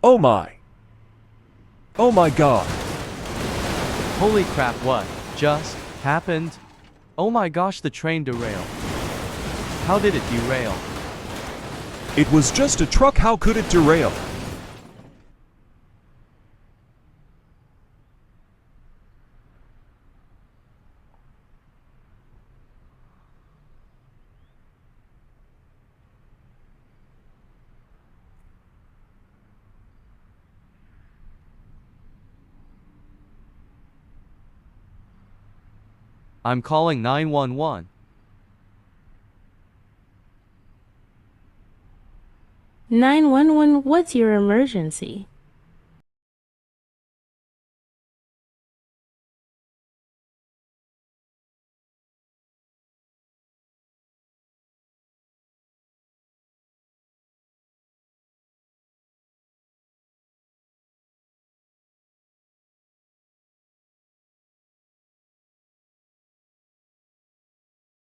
Oh my. Oh my god. Holy crap, what just happened? Oh my gosh, the train derailed. How did it derail? It was just a truck, how could it derail? I'm calling 911. 911, what's your emergency?